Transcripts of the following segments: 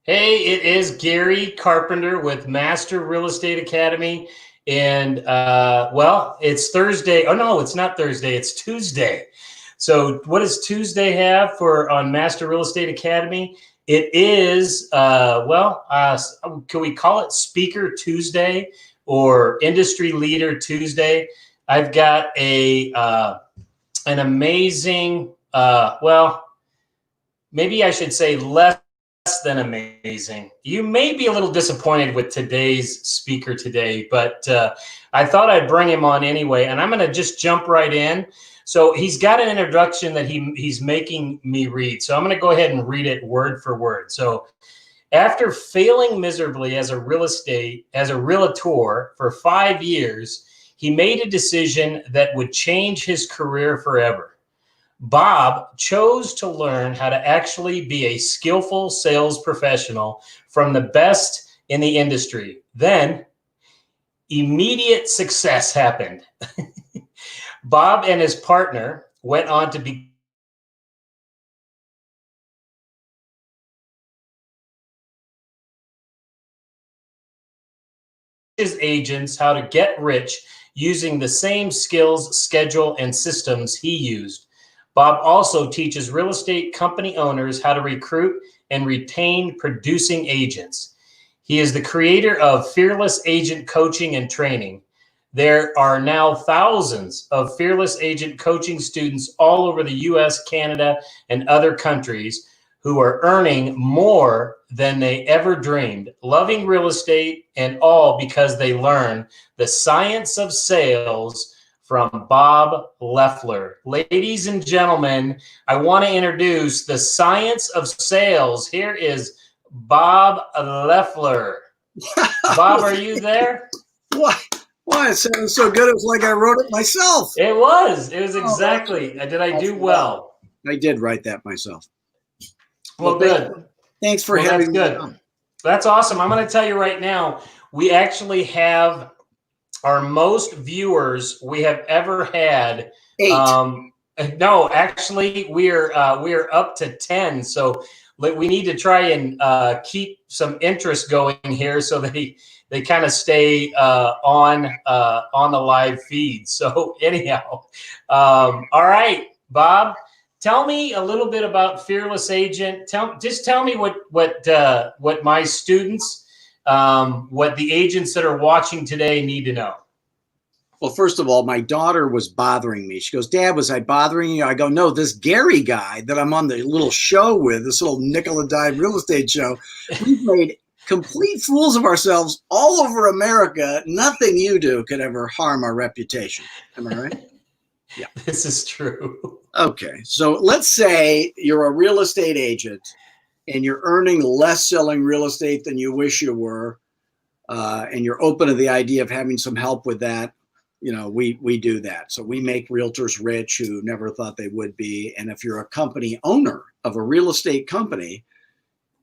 Hey, it is Gary Carpenter with Master Real Estate Academy. And well, it's Thursday. Oh, no, it's not Thursday. It's Tuesday. So, what does Tuesday have for on Master Real Estate Academy? It is, can we call it Speaker Tuesday or Industry Leader Tuesday? I've got an amazing, maybe I should say less than amazing. You may be a little disappointed with today's speaker today, but I thought I'd bring him on anyway, and I'm going to just jump right in. So he's got an introduction that he's making me read. So I'm going to go ahead and read it word for word. So after failing miserably as a realtor for 5 years, he made a decision that would change his career forever. Bob chose to learn how to actually be a skillful sales professional from the best in the industry. Then immediate success happened. Bob and his partner went on to be his agents how to get rich using the same skills, schedule, and systems he used. Bob also teaches real estate company owners how to recruit and retain producing agents. He is the creator of Fearless Agent Coaching and Training. There are now thousands of Fearless Agent coaching students all over the US, Canada, and other countries who are earning more than they ever dreamed, loving real estate, and all because they learn the science of sales from Bob Loeffler. Ladies and gentlemen, I want to introduce the science of sales. Here is Bob Loeffler. Bob, are you there? What? Why? It sounded so good. It was like I wrote it myself. It was exactly. Did I do well? I did write that myself. Well, good. Thanks for having me. That's good. That's awesome. I'm going to tell you right now, we actually have our most viewers we have ever had. 8. No, actually, we're up to 10. So we need to try and keep some interest going here, so that they kind of stay on the live feed. So anyhow, all right, Bob, tell me a little bit about Fearless Agent. Just tell me what my students, what the agents that are watching today need to know. Well, first of all, my daughter was bothering me. She goes, "Dad, was I bothering you?" I go, "No, this Gary guy that I'm on the little show with, this little nickel and dime real estate show, we've made complete fools of ourselves all over America. Nothing you do could ever harm our reputation." Am I right? Yeah. This is true. Okay. So let's say you're a real estate agent and you're earning less selling real estate than you wish you were, and you're open to the idea of having some help with that. You know, we do that. So we make realtors rich who never thought they would be. And if you're a company owner of a real estate company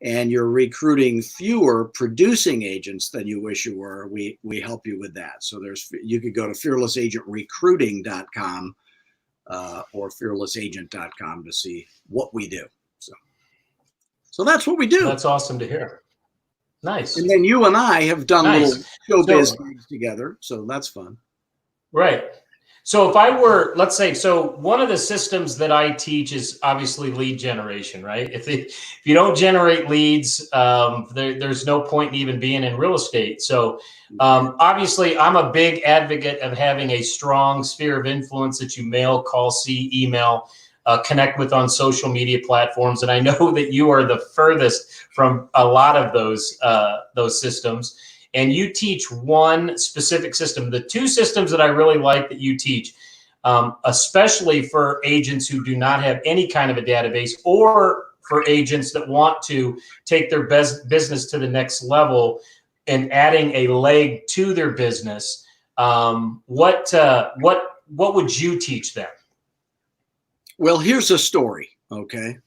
and you're recruiting fewer producing agents than you wish you were, we help you with that. So you could go to fearlessagentrecruiting.com or fearlessagent.com to see what we do. So that's what we do. That's awesome to hear. Nice. And then you and I have done little showbiz gigs together. So that's fun. Right. So if I were, let's say, so one of the systems that I teach is obviously lead generation, right? If you don't generate leads, there's no point in even being in real estate. So obviously, I'm a big advocate of having a strong sphere of influence that you mail, call, see, email, connect with on social media platforms. And I know that you are the furthest from a lot of those systems. And you teach one specific system. The two systems that I really like that you teach, especially for agents who do not have any kind of a database, or for agents that want to take their business to the next level and adding a leg to their business, what would you teach them? Well, here's a story, okay?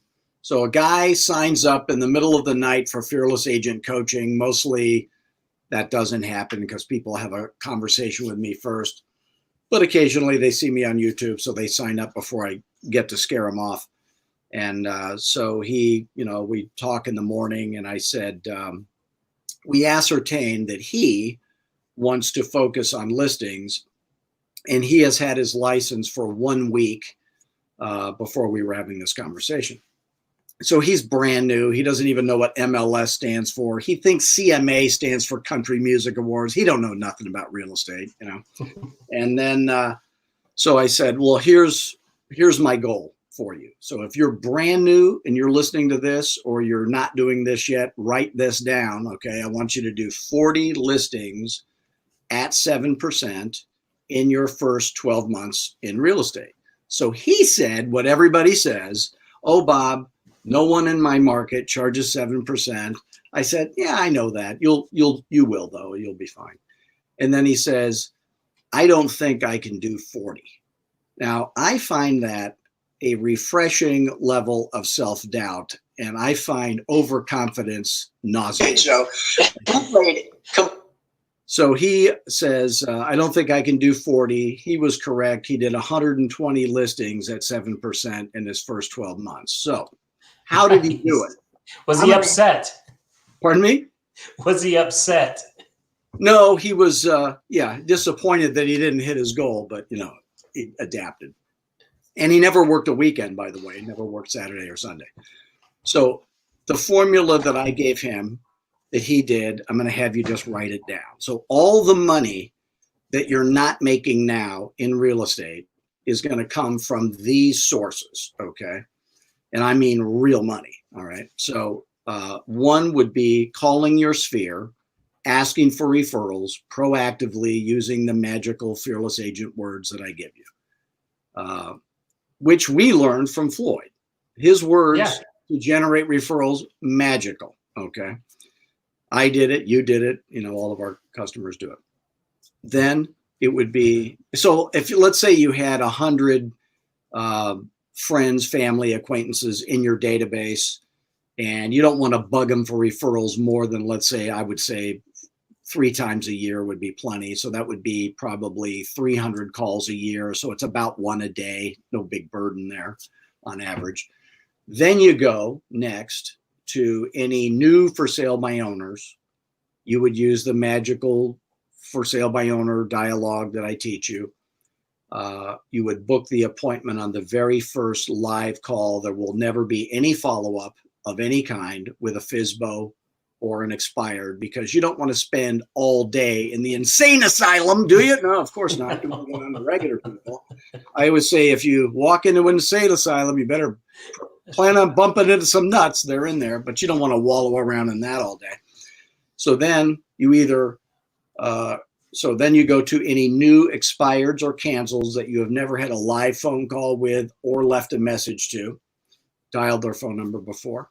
So a guy signs up in the middle of the night for Fearless Agent Coaching. Mostly that doesn't happen because people have a conversation with me first. But occasionally they see me on YouTube, so they sign up before I get to scare them off. And so he, we talk in the morning, and I said, we ascertained that he wants to focus on listings, and he has had his license for 1 week before we were having this conversation. So he's brand new. He doesn't even know what MLS stands for. He thinks CMA stands for Country Music Awards. He don't know nothing about real estate, And then, so I said, well, here's my goal for you. So if you're brand new and you're listening to this, or you're not doing this yet, write this down. Okay. I want you to do 40 listings at 7% in your first 12 months in real estate. So he said what everybody says. Oh, Bob, no one in my market charges 7%. I said, yeah, I know that. You will though. You'll be fine. And then he says, I don't think I can do 40. Now, I find that a refreshing level of self-doubt, and I find overconfidence nauseating. So he says, I don't think I can do 40. He was correct. He did 120 listings at 7% in his first 12 months. So how did he do it? Was he upset? Pardon me? Was he upset? No, he was, disappointed that he didn't hit his goal, but, he adapted. And he never worked a weekend, by the way. He never worked Saturday or Sunday. So the formula that I gave him that he did, I'm going to have you just write it down. So all the money that you're not making now in real estate is going to come from these sources, okay? And I mean real money, all right? So one would be calling your sphere, asking for referrals, proactively using the magical fearless agent words that I give you, which we learned from Floyd. His words to generate referrals, magical, okay? I did it, you did it, all of our customers do it. Then it would be, so if let's say you had 100 friends, family, acquaintances in your database, and you don't want to bug them for referrals more than, let's say, I would say 3 times a year would be plenty. So that would be probably 300 calls a year. So it's about 1 a day, no big burden there on average. Then you go next to any new for sale by owners. You would use the magical for sale by owner dialogue that I teach you. You would book the appointment on the very first live call. There will never be any follow-up of any kind with a FSBO or an expired, because you don't want to spend all day in the insane asylum, do you? No, of course not. You want to get on the regular people. I always say, if you walk into an insane asylum, you better plan on bumping into some nuts. They're in there, but you don't want to wallow around in that all day. So then you either, then you go to any new expireds or cancels that you have never had a live phone call with or left a message to, dialed their phone number before.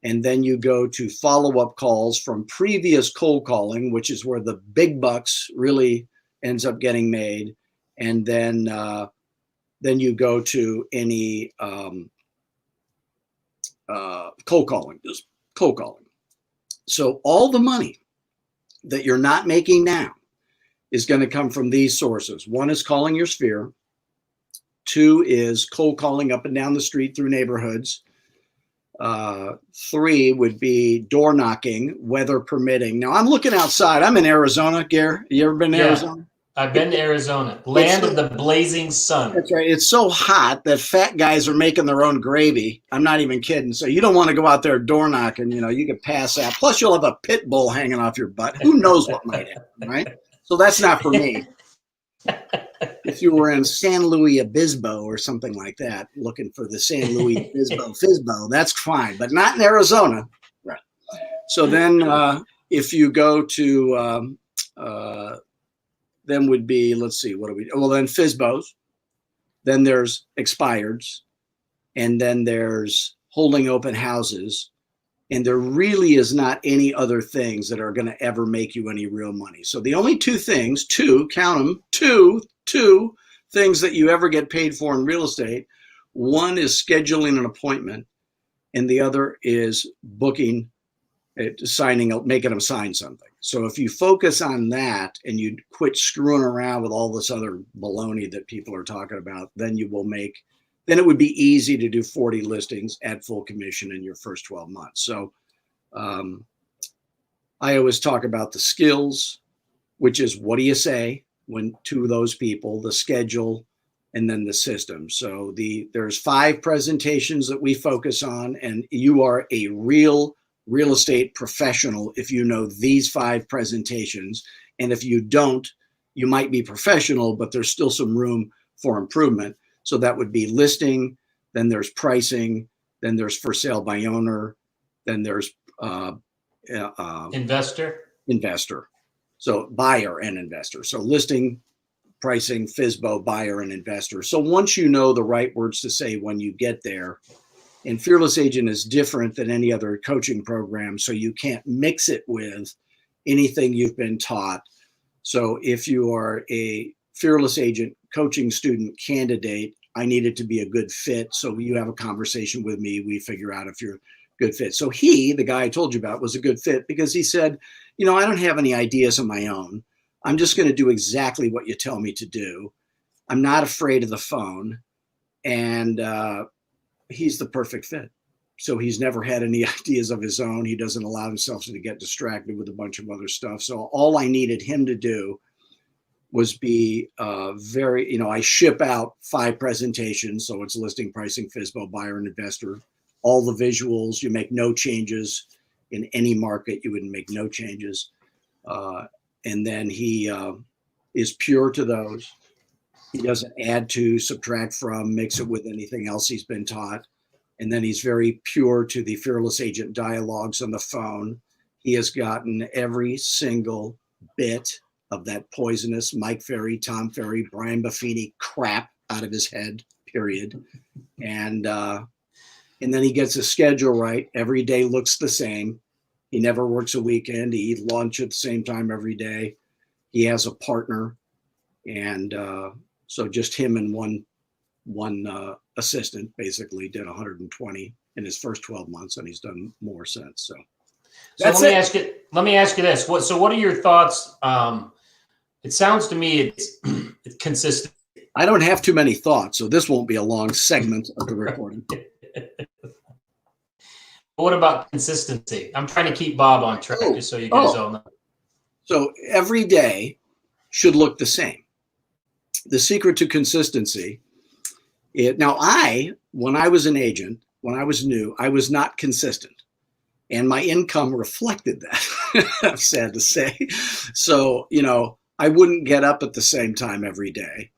And then you go to follow-up calls from previous cold calling, which is where the big bucks really ends up getting made. And then you go to any cold calling, just cold calling. So all the money that you're not making now is going to come from these sources. 1 is calling your sphere. 2 is cold calling up and down the street through neighborhoods. 3 would be door knocking, weather permitting. Now I'm looking outside. I'm in Arizona, Gare. You ever been to Arizona? I've been to Arizona, land of the blazing sun. That's right. It's so hot that fat guys are making their own gravy. I'm not even kidding. So you don't want to go out there door knocking. You could pass out. Plus you'll have a pit bull hanging off your butt. Who knows what might happen, right? So that's not for me. If you were in San Luis Obispo or something like that, looking for the San Luis Obispo FSBO, that's fine, but not in Arizona. Right. So then if you go to, then would be, let's see, what do we do? Well, then FSBOs, then there's expireds, and then there's holding open houses. And there really is not any other things that are going to ever make you any real money. So the only 2 things, count them, two things that you ever get paid for in real estate. 1 is scheduling an appointment, and the other is booking, signing, making them sign something. So if you focus on that and you quit screwing around with all this other baloney that people are talking about, then you will make then it would be easy to do 40 listings at full commission in your first 12 months. So I always talk about the skills, which is what do you say when to those people, the schedule, and then the system. So there's 5 presentations that we focus on, and you are a real estate professional if you know these 5 presentations. And if you don't, you might be professional, but there's still some room for improvement. So that would be listing, then there's pricing, then there's for sale by owner, then there's investor. So buyer and investor. So listing, pricing, FSBO, buyer, and investor. So once you know the right words to say when you get there, and Fearless Agent is different than any other coaching program, so you can't mix it with anything you've been taught. So if you are a Fearless Agent coaching student candidate, I need it to be a good fit. So you have a conversation with me, we figure out if you're a good fit. So the guy I told you about, was a good fit because he said, I don't have any ideas of my own. I'm just going to do exactly what you tell me to do. I'm not afraid of the phone. And he's the perfect fit. So he's never had any ideas of his own. He doesn't allow himself to get distracted with a bunch of other stuff. So all I needed him to do was be I ship out 5 presentations. So it's listing, pricing, FSBO, buyer, and investor. All the visuals, you make no changes. In any market, you wouldn't make no changes. And then he is pure to those. He doesn't add to, subtract from, mix it with anything else he's been taught. And then he's very pure to the Fearless Agent dialogues on the phone. He has gotten every single bit of that poisonous Mike Ferry, Tom Ferry, Brian Buffini crap out of his head, period. And then he gets his schedule right. Every day looks the same. He never works a weekend. He eats lunch at the same time every day. He has a partner. And so just him and one assistant basically did 120 in his first 12 months, and he's done more since. So let me ask you this. What are your thoughts? It sounds to me it's consistent. I don't have too many thoughts, so this won't be a long segment of the recording. What about consistency? I'm trying to keep Bob on track, just so you guys all know. So every day should look the same. The secret to consistency. When I was an agent, when I was new, I was not consistent. And my income reflected that, I'm sad to say. So, I wouldn't get up at the same time every day.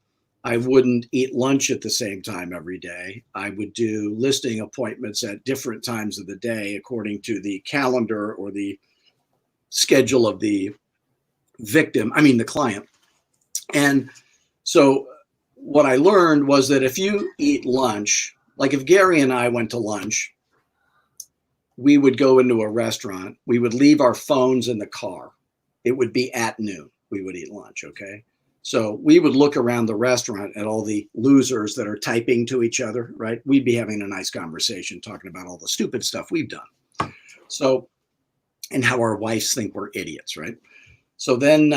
I wouldn't eat lunch at the same time every day. I would do listing appointments at different times of the day according to the calendar or the schedule of the client. And so what I learned was that if you eat lunch, like if Gary and I went to lunch, we would go into a restaurant. We would leave our phones in the car. It would be at noon. We would eat lunch, okay? So we would look around the restaurant at all the losers that are typing to each other, right? We'd be having a nice conversation talking about all the stupid stuff we've done. So, and how our wives think we're idiots, right? So then,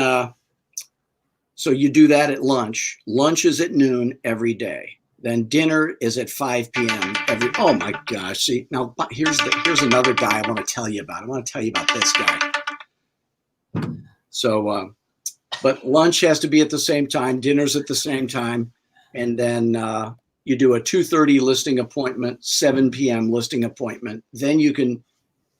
so you do that at lunch. Lunch is at noon every day. Then dinner is at 5 p.m. Oh my gosh. See, now here's another guy I want to tell you about. I want to tell you about this guy. So, but lunch has to be at the same time. Dinner's at the same time. And then you do a 2:30 listing appointment, 7 p.m. listing appointment. Then you can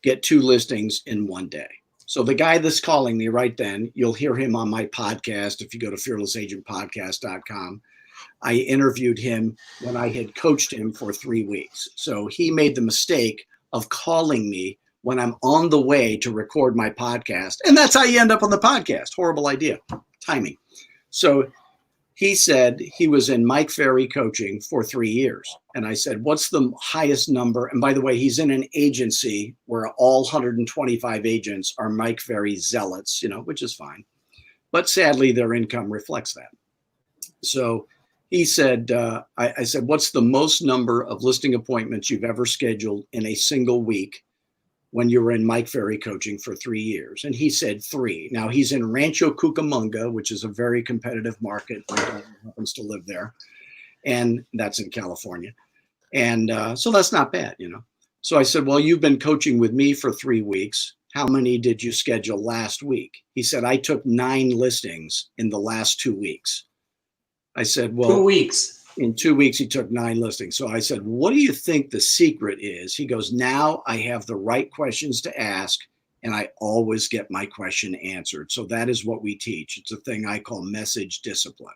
get 2 listings in one day. So the guy that's calling me right then, you'll hear him on my podcast. If you go to fearlessagentpodcast.com, I interviewed him when I had coached him for 3 weeks. So he made the mistake of calling me when I'm on the way to record my podcast. And that's how you end up on the podcast. Horrible idea. Timing. So he said he was in Mike Ferry coaching for 3 years. And I said, what's the highest number? And by the way, he's in an agency where all 125 agents are Mike Ferry zealots, which is fine. But sadly, their income reflects that. So he said, I said, what's the most number of listing appointments you've ever scheduled in a single week when you were in Mike Ferry coaching for 3 years? And he said 3. Now he's in Rancho Cucamonga, which is a very competitive market. My daughter happens to live there. And that's in California. And so that's not bad, you know. So I said, well, you've been coaching with me for 3 weeks. How many did you schedule last week? He said, I took 9 listings in the last 2 weeks. I said, well, 2 weeks. In 2 weeks, he took 9 listings. So I said, what do you think the secret is? He goes, now I have the right questions to ask, and I always get my question answered. So that is what we teach. It's a thing I call message discipline.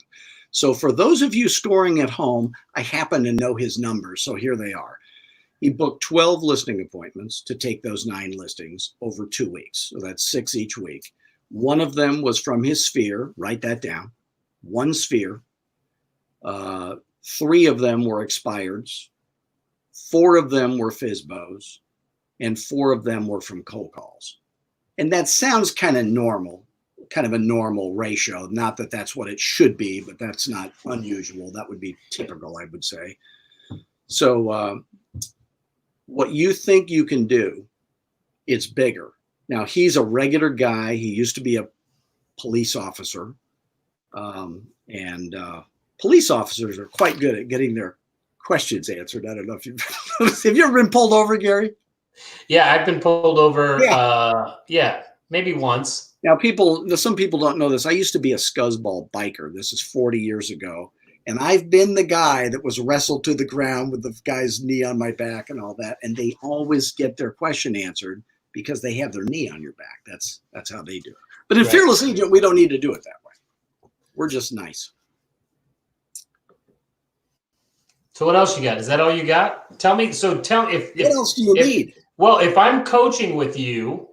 So for those of you scoring at home, I happen to know his numbers. So here they are. He booked 12 listing appointments to take those 9 listings over 2 weeks. So that's 6 each week. One of them was from his sphere. Write that down. 1 sphere. 3 of them were expireds. 4 of them were FSBOs. And 4 of them were from cold calls. And that sounds kind of normal, kind of a normal ratio. Not that that's what it should be, but that's not unusual. That would be typical, I would say. So what you think you can do, it's bigger. Now, he's a regular guy. He used to be a police officer. Police officers are quite good at getting their questions answered. I don't know if you've have you ever been pulled over, Gary? Yeah, I've been pulled over. Yeah, maybe once. Now, some people don't know this. I used to be a scuzzball biker. This is 40 years ago. And I've been the guy that was wrestled to the ground with the guy's knee on my back and all that. And they always get their question answered because they have their knee on your back. That's how they do it. But in Fearless Agent, we don't need to do it that way. We're just nice. So what else you got? Is that all you got? Tell me. So tell me if what else do you need? Well, if I'm coaching with you,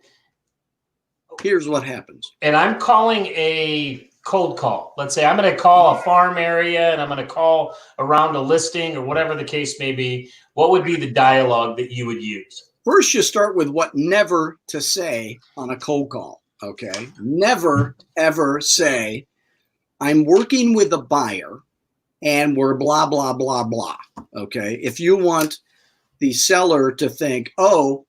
here's what happens. And I'm calling a cold call. Let's say I'm going to call a farm area and I'm going to call around a listing or whatever the case may be. What would be the dialogue that you would use? First, you start with what never to say on a cold call. Okay. Never, ever say, I'm working with a buyer and we're blah, blah, blah, blah. Okay. If you want the seller to think, oh,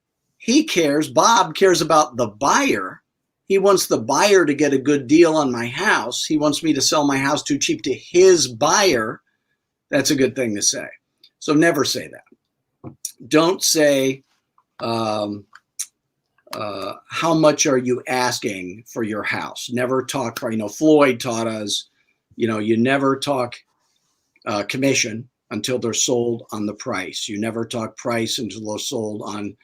Bob cares about the buyer. He wants the buyer to get a good deal on my house. He wants me to sell my house too cheap to his buyer. That's a good thing to say. So never say that. Don't say, how much are you asking for your house? Never talk, Floyd taught us, you never talk commission until they're sold on the price. You never talk price until they're sold on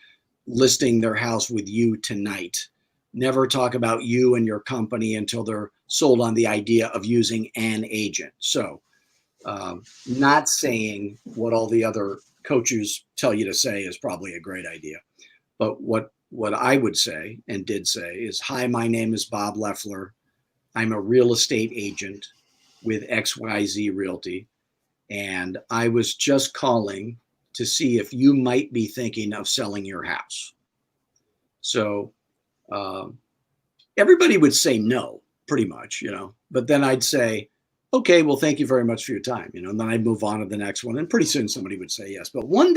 listing their house with you tonight. Never talk about you and your company until they're sold on the idea of using an agent. So not saying what all the other coaches tell you to say is probably a great idea. But what I would say and did say is, hi, my name is Bob Loeffler. I'm a real estate agent with XYZ Realty. And I was just calling to see if you might be thinking of selling your house. So everybody would say no, pretty much, but then I'd say, okay, well, thank you very much for your time, and then I'd move on to the next one. And pretty soon somebody would say yes. But one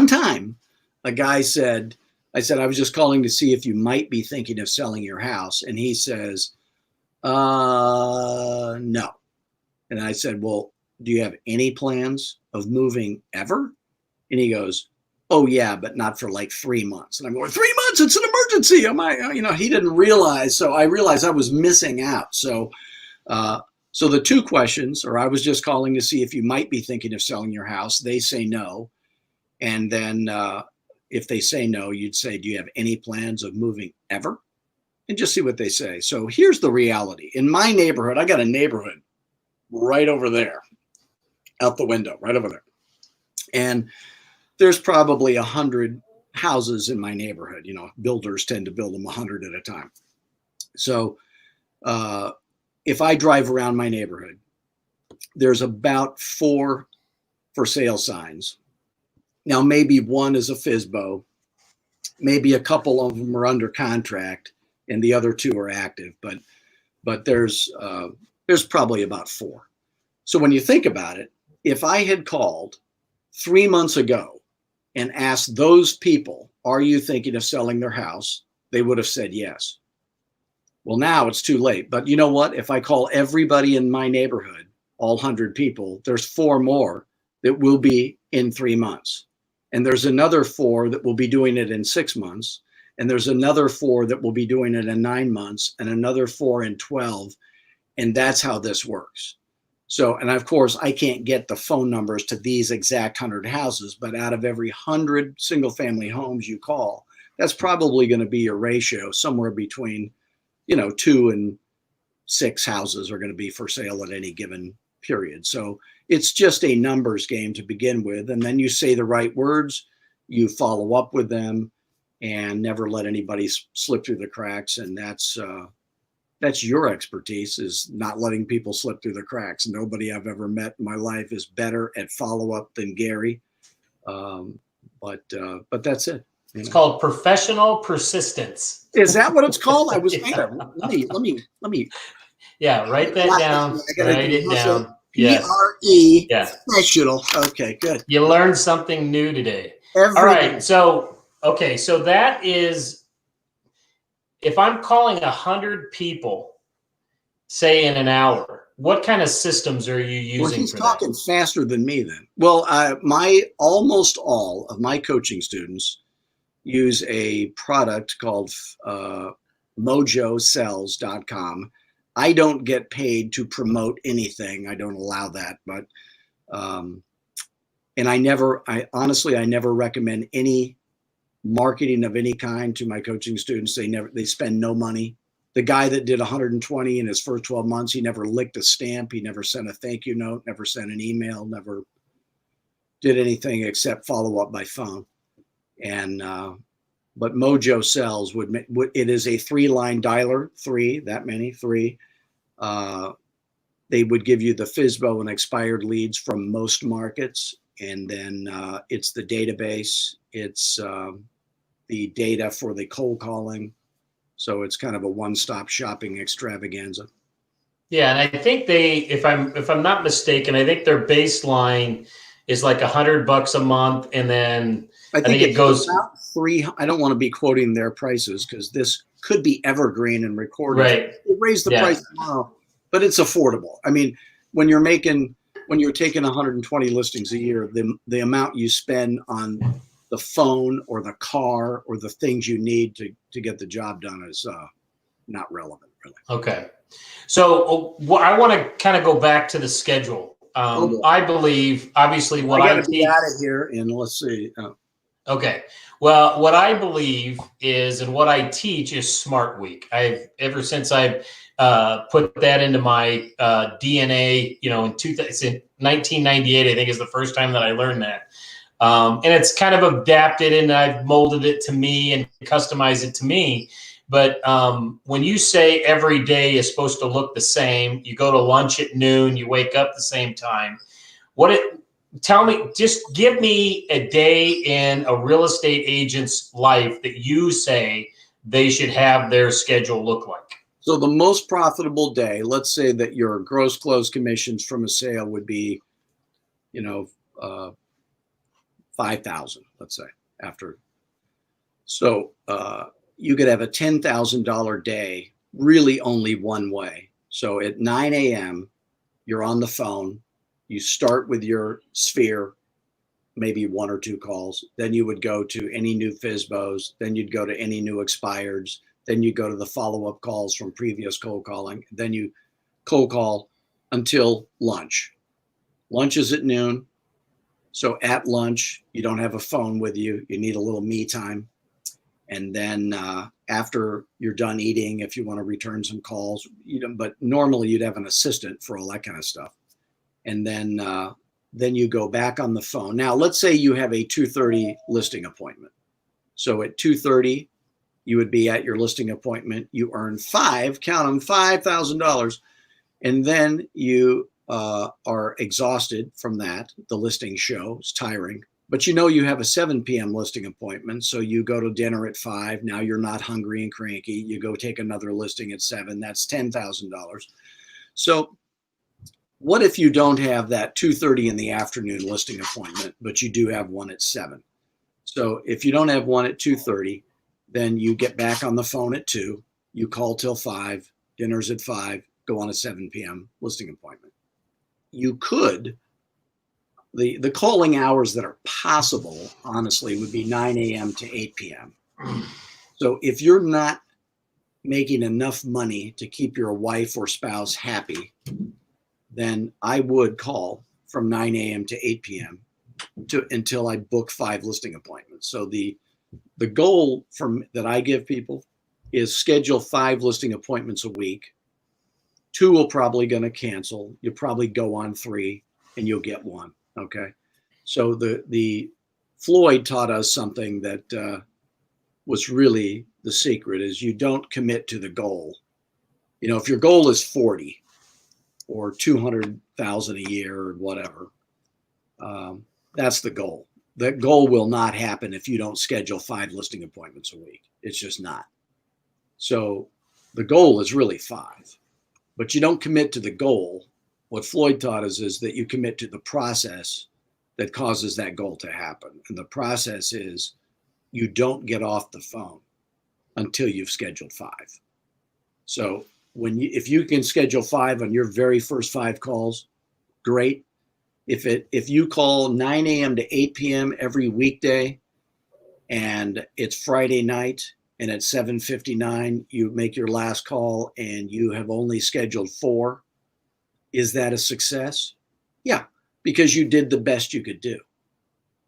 time, a guy said, I was just calling to see if you might be thinking of selling your house. And he says, no. And I said, well, do you have any plans of moving ever? And he goes, oh yeah, but not for like 3 months. And I'm going, 3 months, it's an emergency. He didn't realize. So I realized I was missing out. So the 2 questions are, I was just calling to see if you might be thinking of selling your house. They say no. And then if they say no, you'd say, do you have any plans of moving ever? And just see what they say. So here's the reality. In my neighborhood, I got a neighborhood right over there, out the window, right over there. And there's probably 100 houses in my neighborhood. Builders tend to build them 100 at a time. So if I drive around my neighborhood, there's about 4 for sale signs. Now, maybe 1 is a FSBO. Maybe a couple of them are under contract and the other 2 are active, but there's probably about 4. So when you think about it, if I had called 3 months ago and asked those people, are you thinking of selling their house? They would have said yes. Well, now it's too late. But you know what? If I call everybody in my neighborhood, all 100 people, there's 4 more that will be in 3 months. And there's another 4 that will be doing it in 6 months. And there's another 4 that will be doing it in 9 months, and another 4 in 12. And that's how this works. So, and of course, I can't get the phone numbers to these exact 100 houses, but out of every 100 single family homes you call, that's probably going to be your ratio, somewhere between, 2 and 6 houses are going to be for sale at any given period. So it's just a numbers game to begin with. And then you say the right words, you follow up with them, and never let anybody slip through the cracks. And that's your expertise, is not letting people slip through the cracks. Nobody I've ever met in my life is better at follow-up than Gary. But that's it. It's called professional persistence. Is that what it's called? I was thinking. Let me. Yeah, write that down. Write it down. Yes. PRE. Yeah. Professional. Okay, good. You learned something new today. All right. So that is, if I'm calling 100 people, say in an hour, what kind of systems are you using? Well, he's talking faster than me then. Well, almost all of my coaching students use a product called mojosells.com. I don't get paid to promote anything. I don't allow that, but and I honestly never recommend any marketing of any kind to my coaching students. They spend no money. The guy that did 120 in his first 12 months, he never licked a stamp. He never sent a thank you note, never sent an email, never did anything except follow up by phone. And, but Mojo Sells it is a 3-line dialer, 3. They would give you the FSBO and expired leads from most markets. And then it's the database. It's the data for the cold calling. So it's kind of a one-stop shopping extravaganza. Yeah, and I think if I'm not mistaken, I think their baseline is like $100 a month, and then I think it goes about 3. I don't want to be quoting their prices because this could be evergreen and recorded. Right. They raise the price tomorrow, but it's affordable. I mean, when you're taking 120 listings a year, the amount you spend on the phone or the car or the things you need to get the job done is not relevant, really. Okay. So I want to kind of go back to the schedule. I believe, obviously, what I teach. Out of here, and let's see. Okay. Well, what I believe is, and what I teach is Smart Week. Ever since I've put that into my DNA, in 1998, I think is the first time that I learned that. And it's kind of adapted, and I've molded it to me and customized it to me. But when you say every day is supposed to look the same, you go to lunch at noon, you wake up the same time. Just give me a day in a real estate agent's life that you say they should have their schedule look like. So the most profitable day, let's say that your gross close commissions from a sale would be, 5,000, let's say, after. So you could have a $10,000 day, really only one way. So at 9 a.m., you're on the phone. You start with your sphere, maybe 1 or 2 calls. Then you would go to any new FSBOs. Then you'd go to any new expireds. Then you go to the follow-up calls from previous cold calling. Then you cold call until lunch. Lunch is at noon. So at lunch, you don't have a phone with you. You need a little me time. And then after you're done eating, if you want to return some calls, but normally you'd have an assistant for all that kind of stuff. And then you go back on the phone. Now, let's say you have a 2:30 listing appointment. So at 2:30, you would be at your listing appointment. You earn $5,000. And then you are exhausted from that. The listing show is tiring. But you have a 7 p.m. listing appointment. So you go to dinner at 5. Now you're not hungry and cranky. You go take another listing at 7. That's $10,000. So what if you don't have that 2:30 in the afternoon listing appointment, but you do have one at 7? So if you don't have one at 2:30, then you get back on the phone at 2. You call till 5. Dinner's at 5. Go on a 7 p.m. listing appointment. You could, the calling hours that are possible, honestly, would be 9 a.m. to 8 p.m. So if you're not making enough money to keep your wife or spouse happy, then I would call from 9 a.m. to 8 p.m. until I book 5 listing appointments. So the goal that I give people is schedule 5 listing appointments a week. 2 will probably going to cancel. You'll probably go on 3 and you'll get 1. Okay. So the Floyd taught us something that was really the secret is you don't commit to the goal. You know, if your goal is 40 or 200,000 a year or whatever, that's the goal. That goal will not happen if you don't schedule 5 listing appointments a week. It's just not. So the goal is really 5, but you don't commit to the goal. What Floyd taught us is that you commit to the process that causes that goal to happen. And the process is you don't get off the phone until you've scheduled 5. So if you can schedule 5 on your very first 5 calls, great. If you call 9 a.m. to 8 p.m. every weekday and it's Friday night and at 7:59 you make your last call and you have only scheduled 4, is that a success? Yeah, because you did the best you could do.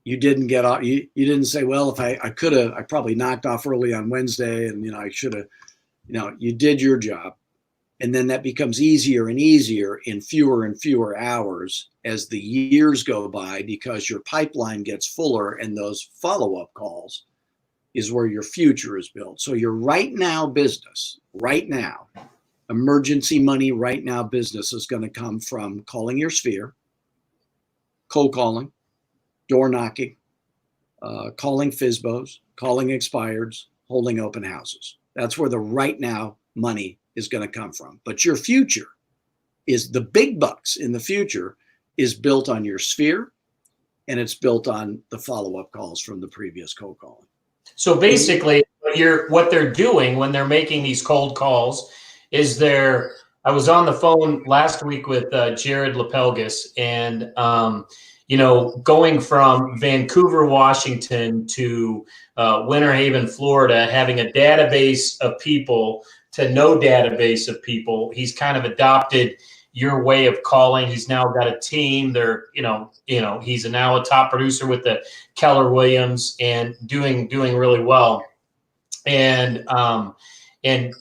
You didn't get off. You didn't say, well, if I could have, I probably knocked off early on Wednesday, and I should have. You did your job, and then that becomes easier and easier in fewer and fewer hours as the years go by, because your pipeline gets fuller, and those follow-up calls is where your future is built. So your right now business, right now, emergency money, right now business is going to come from calling your sphere, cold calling, door knocking, calling FSBOs, calling expireds, holding open houses. That's where the right now money is going to come from. But your future is the big bucks in the future is built on your sphere, and it's built on the follow-up calls from the previous cold calling. So basically, what they're doing when they're making these cold calls is I was on the phone last week with Jared Lepelgus, and going from Vancouver, Washington to Winter Haven, Florida, having a database of people to no database of people. He's kind of adopted your way of calling. He's now got a team. He's now a top producer with the Keller Williams and doing really well. And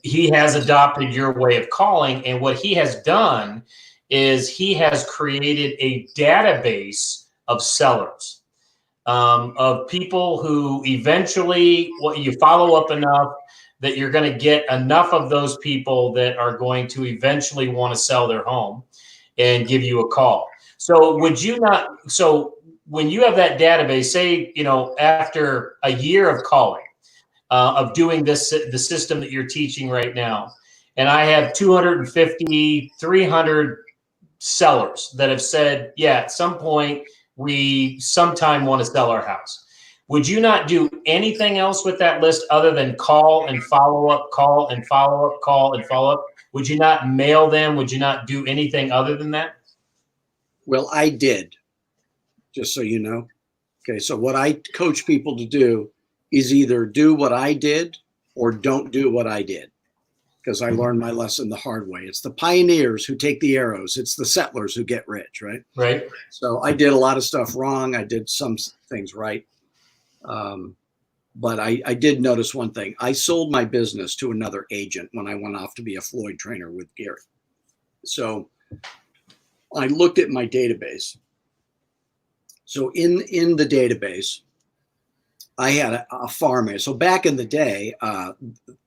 he has adopted your way of calling. And what he has done is he has created a database of sellers, of people who eventually, you follow up enough that you're going to get enough of those people that are going to eventually want to sell their home and give you a call. So when you have that database, say, after a year of calling, of doing the system that you're teaching right now, and I have 250, 300 sellers that have said, yeah, at some point we sometime want to sell our house. Would you not do anything else with that list other than call and follow up, call and follow up, call and follow up? Would you not mail them? Would you not do anything other than that? Well, I did, just so you know. Okay, so what I coach people to do is either do what I did or don't do what I did, because I learned my lesson the hard way. It's the pioneers who take the arrows. It's the settlers who get rich, right? Right. So I did a lot of stuff wrong. I did some things right. But I did notice one thing. I sold my business to another agent when I went off to be a Floyd trainer with Gary. So I looked at my database. So in the database, I had a farm. So back in the day,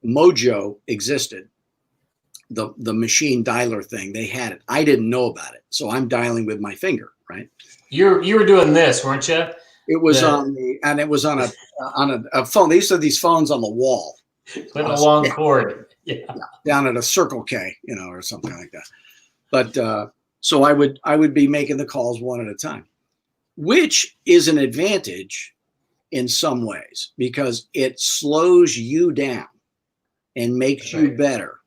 Mojo existed. The machine dialer thing, they had it. I didn't know about it. So I'm dialing with my finger, right? You were doing this, weren't you? It was on a phone. They used to have these phones on the wall with a long cord. Yeah. Down at a Circle K, or something like that. But so I would be making the calls one at a time, which is an advantage in some ways because it slows you down and makes you better.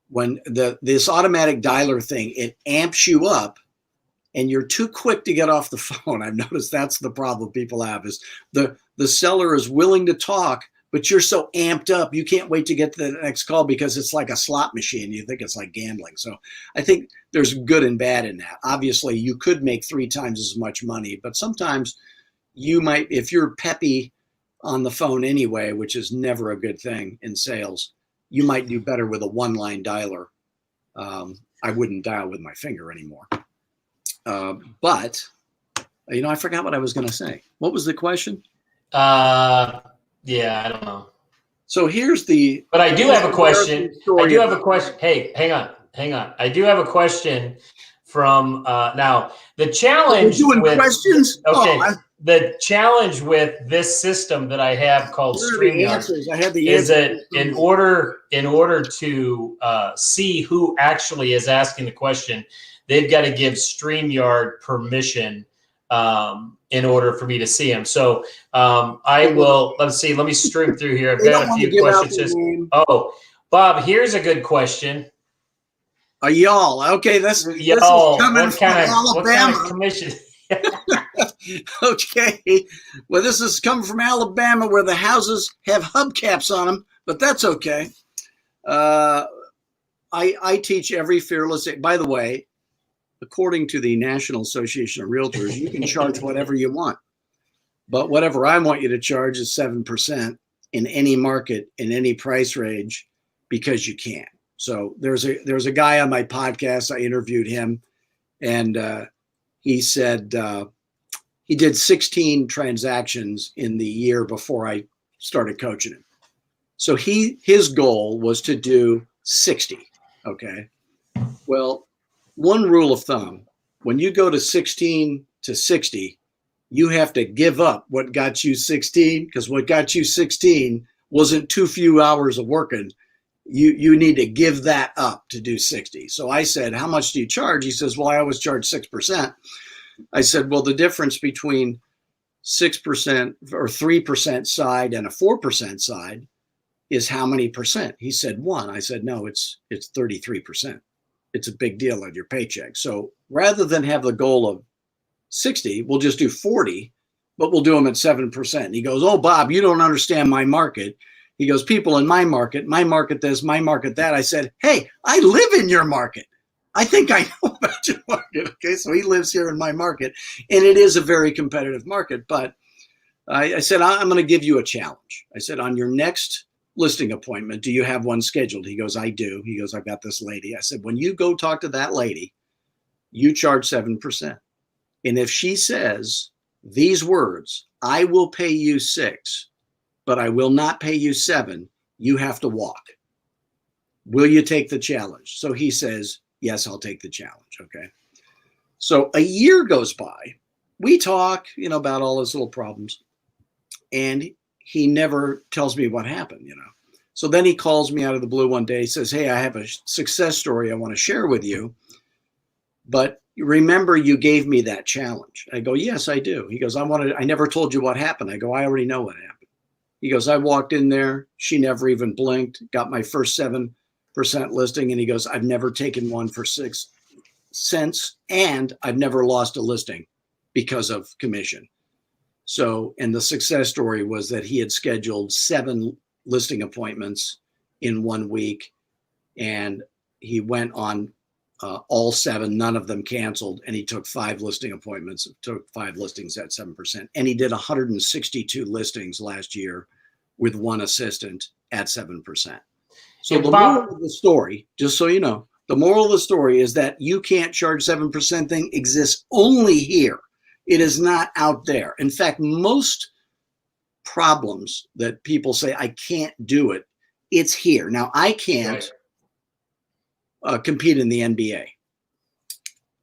When this automatic dialer thing, it amps you up and you're too quick to get off the phone. I've noticed that's the problem people have, is the seller is willing to talk, but you're so amped up, you can't wait to get to the next call because it's like a slot machine. You think it's like gambling. So I think there's good and bad in that. Obviously, you could make 3 times as much money, but sometimes you might, if you're peppy on the phone anyway, which is never a good thing in sales, you might do better with a one-line dialer. I wouldn't dial with my finger anymore. But, I forgot what I was going to say. What was the question? Yeah, I don't know. So here's but I do have a question. I do have a question. Hey, hang on. I do have a question from now. The challenge with questions. Okay. The challenge with this system that I have called StreamYard is that in order to see who actually is asking the question, they've got to give StreamYard permission in order for me to see them. So I will, let's see, let me stream through here. I've got a few questions. Oh, Bob, here's a good question. Y'all. Okay, this is coming from Alabama. What kind of commission? Okay, well, this is coming from Alabama, where the houses have hubcaps on them, but that's okay. I teach every fearless. By the way, according to the National Association of Realtors, you can charge whatever you want, but whatever I want you to charge is 7% in any market, in any price range, because you can. So there's a guy on my podcast. I interviewed him, and he said he did 16 transactions in the year before I started coaching him. So his goal was to do 60. Okay. Well, one rule of thumb, when you go to 16 to 60, you have to give up what got you 16, because what got you 16 wasn't too few hours of working. You need to give that up to do 60. So I said, how much do you charge? He says, well, I always charge 6%. I said, well, the difference between 6% or 3% side and a 4% side is how many percent? He said 1. I said, no, it's 33%. It's a big deal on your paycheck. So rather than have the goal of 60, we'll just do 40, but we'll do them at 7%. And he goes, oh, Bob, you don't understand my market. He goes, people in my market this, my market that. I said, hey, I live in your market. I think I know about your market. Okay, so he lives here in my market, and it is a very competitive market. But I said, I'm going to give you a challenge. I said, on your next listing appointment, do you have one scheduled? He goes, I do. He goes, I've got this lady. I said, when you go talk to that lady, you charge 7%. And if she says these words, I will pay you 6, but I will not pay you 7, you have to walk. Will you take the challenge? So he says, yes, I'll take the challenge. Okay. So a year goes by. We talk, about all his little problems. And he never tells me what happened, So then he calls me out of the blue one day. He says, hey, I have a success story I want to share with you. But remember, you gave me that challenge. I go, yes, I do. He goes, I never told you what happened. I go, I already know what happened. He goes, I walked in there. She never even blinked, got my first 7% listing. And he goes, I've never taken one for 6 cents. And I've never lost a listing because of commission. So, and the success story was that he had scheduled 7 listing appointments in 1 week. And he went on all 7, none of them canceled. And he took 5 listing appointments, took 5 listings at 7%. And he did 162 listings last year with 1 assistant at 7%. So the moral of the story, just so you know, the moral of the story is that you can't charge 7% thing exists only here. It is not out there. In fact, most problems that people say, I can't do it, it's here. Now, I can't compete in the NBA.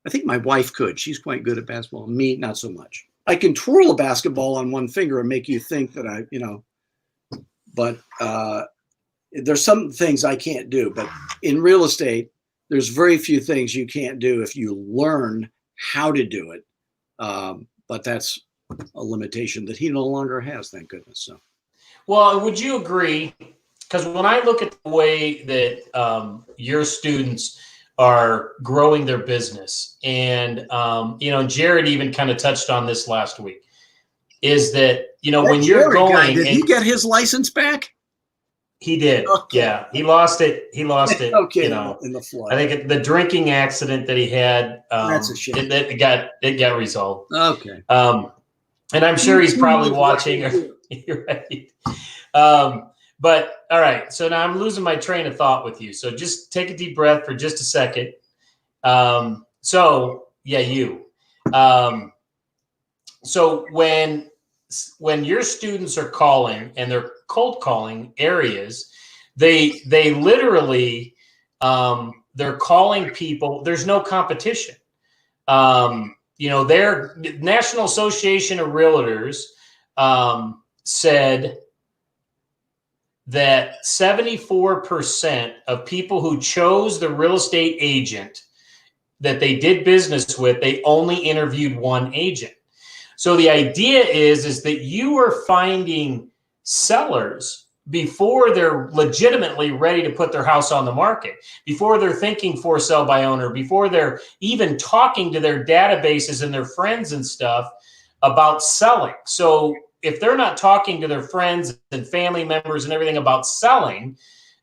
I think my wife could. She's quite good at basketball. Me, not so much. I can twirl a basketball on one finger and make you think that but there's some things I can't do. But in real estate, there's very few things you can't do if you learn how to do it. But that's a limitation that he no longer has, thank goodness. So, well, would you agree? Because when I look at the way that your students are growing their business. And, Jared even kind of touched on this last week, is that, when you're going, did he get his license back? He did. Okay. Yeah. He lost it. Okay. In the flood. I think the drinking accident that he had, that's a shame. It got resolved. Okay. And I'm sure he's probably watching. You're right. But all right. So now I'm losing my train of thought with you. So just take a deep breath for just a second. So when your students are calling and they're cold calling areas, they literally they're calling people. There's no competition. Their National Association of Realtors said that 74% of people who chose the real estate agent that they did business with, they only interviewed one agent. So the idea is that you are finding sellers before they're legitimately ready to put their house on the market, before they're thinking for sell by owner, before they're even talking to their databases and their friends and stuff about selling. So if they're not talking to their friends and family members and everything about selling,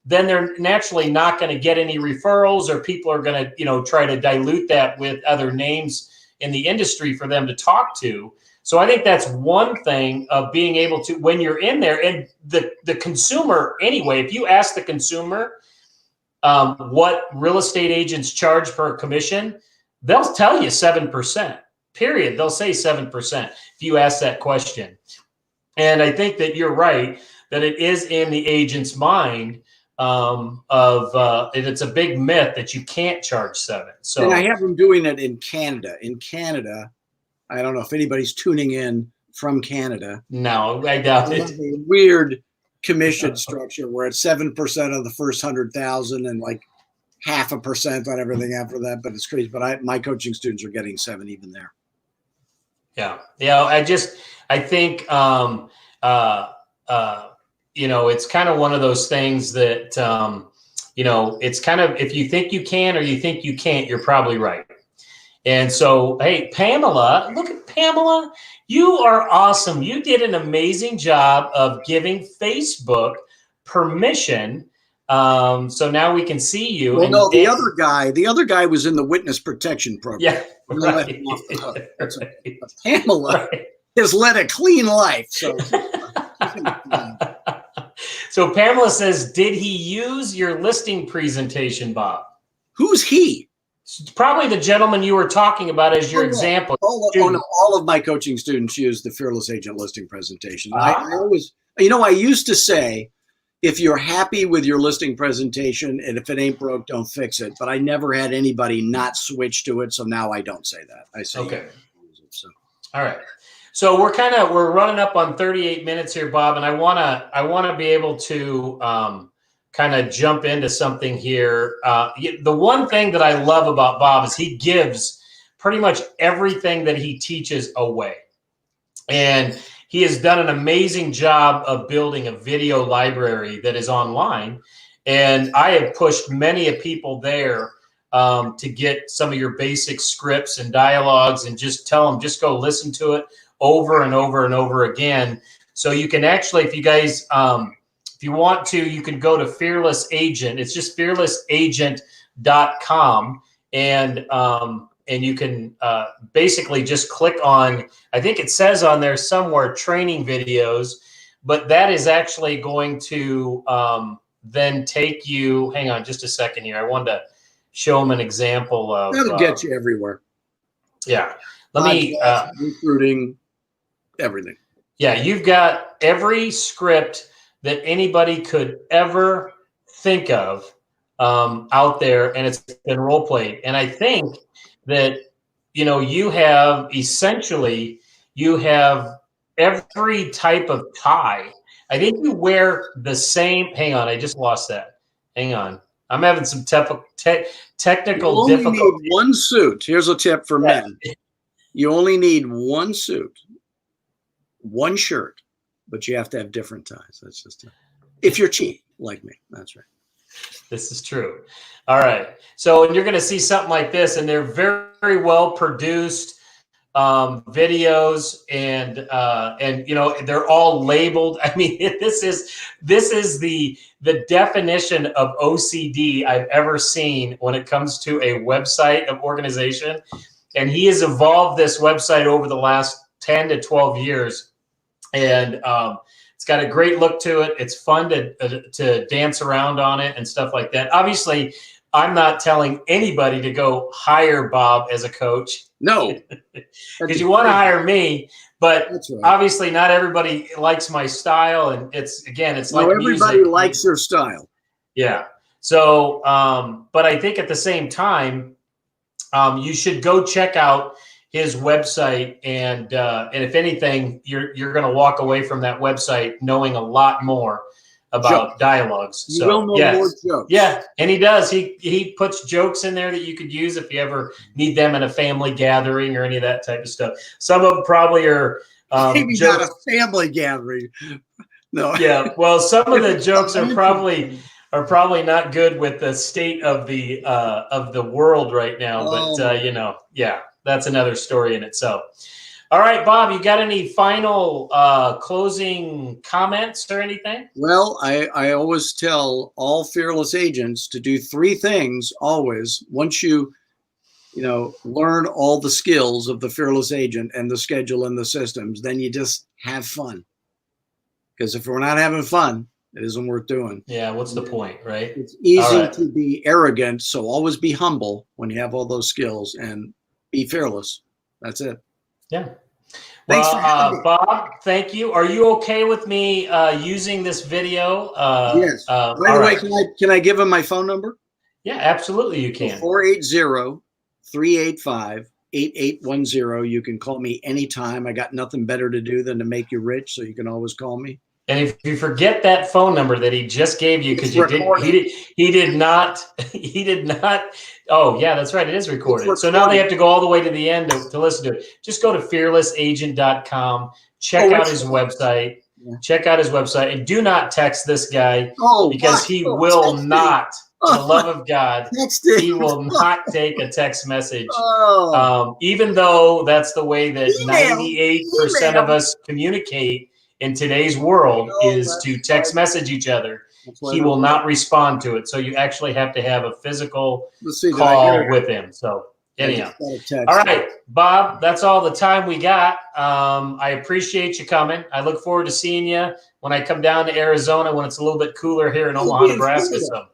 then they're naturally not going to get any referrals, or people are going to, try to dilute that with other names in the industry for them to talk to. So I think that's one thing of being able to, when you're in there, and the consumer anyway, if you ask the consumer what real estate agents charge per commission, they'll tell you 7%, period. They'll say 7% if you ask that question. And I think that you're right, that it is in the agent's mind it's a big myth that you can't charge 7%. So, and I have them doing it in Canada. In Canada, I don't know if anybody's tuning in from Canada. No, I doubt it. A weird commission structure where it's 7% of the first 100,000 and like 0.5% on everything after that. But it's crazy. But my coaching students are getting 7 even there. Yeah. I think, it's kind of one of those things that, it's kind of, if you think you can or you think you can't, you're probably right. And so, hey, Pamela, look at Pamela. You are awesome. You did an amazing job of giving Facebook permission. So now we can see you. Well, no, the other guy was in the witness protection program. Yeah. Right. Pamela has led a clean life. So. So Pamela says, did he use your listing presentation, Bob? Who's he? Probably the gentleman you were talking about as your example. All of my coaching students use the Fearless Agent listing presentation. I always, I used to say, if you're happy with your listing presentation and if it ain't broke, don't fix it. But I never had anybody not switch to it. So now I don't say that. I say, okay. All right. So we're running up on 38 minutes here, Bob, and I wanna be able to kind of jump into something here. The one thing that I love about Bob is he gives pretty much everything that he teaches away, and he has done an amazing job of building a video library that is online. And I have pushed many of people there to get some of your basic scripts and dialogues, and just tell them, just go listen to it over and over and over again. So you can actually, if you guys, if you want to, you can go to Fearless Agent. It's just fearlessagent.com. And you can basically just click on, I think it says on there somewhere, training videos, but that is actually going to then take you, hang on just a second here. I wanted to show them an example of. That'll get you everywhere. Yeah. Let me. Recruiting. Everything. Yeah, you've got every script that anybody could ever think of out there, and it's been role played. And I think that you have every type of tie. I think you wear the same. Hang on, I just lost that. Hang on, I'm having some technical difficulty. You only need one suit. Here's a tip for men. You only need one suit. One shirt, but you have to have different ties. That's just it. If you're cheap like me, that's right. This is true. All right. So and you're going to see something like this, and they're very, very well produced videos, and you know they're all labeled. I mean, this is the definition of OCD I've ever seen when it comes to a website of organization. And he has evolved this website over the last 10 to 12 years, and it's got a great look to it. It's fun to dance around on it and stuff like that. Obviously, I'm not telling anybody to go hire Bob as a coach. No, because you want to hire me, but right. Obviously not everybody likes my style, and it's like everybody music. likes your style. Yeah. So, but I think at the same time, you should go check out his website, and if anything, you're going to walk away from that website knowing a lot more about dialogues. You will know more jokes. Yeah, and he does. He puts jokes in there that you could use if you ever need them in a family gathering or any of that type of stuff. Some of them probably are maybe not a family gathering. No. Yeah, well, some of the jokes are probably not good with the state of the world right now. But you know, yeah, that's another story in itself. All right, Bob, you got any final closing comments or anything? Well, I always tell all fearless agents to do three things always. Once you learn all the skills of the fearless agent and the schedule and the systems, then you just have fun. Because if we're not having fun, it isn't worth doing. Yeah, what's the point, right? It's easy to be arrogant, so always be humble when you have all those skills, and be fearless. That's it. Yeah. Thanks for having me. Bob, thank you. Are you okay with me using this video? Yes. By the way, can I give him my phone number? Yeah, absolutely you can. 480-385-8810. You can call me anytime. I got nothing better to do than to make you rich, so you can always call me. And if you forget that phone number that he just gave you, because he did not. Oh yeah, that's right. It is recorded. So now they have to go all the way to the end to listen to it. Just go to fearlessagent.com. Check out his website. Yeah. Check out his website, and do not text this guy because he will not. For the love of God, he will not take a text message. Even though that's the way that 98% of us communicate in today's world is to text message each other. He will not respond to it. So you actually have to have a physical call with him. So anyhow. All right, Bob, that's all the time we got. I appreciate you coming. I look forward to seeing you when I come down to Arizona when it's a little bit cooler here in Omaha, Nebraska. So.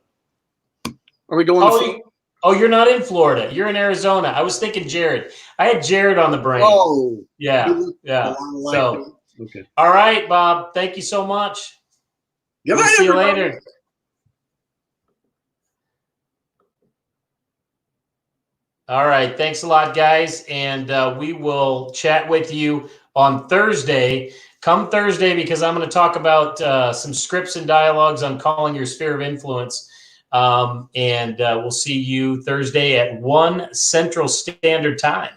Are we going Oh, you're not in Florida. You're in Arizona. I was thinking Jared. I had Jared on the brain. Oh. Yeah. So. Okay. All right, Bob. Thank you so much. We'll see you later. All right. Thanks a lot, guys. And we will chat with you on Thursday. Come Thursday, because I'm going to talk about some scripts and dialogues on calling your sphere of influence. And we'll see you Thursday at 1 Central Standard Time.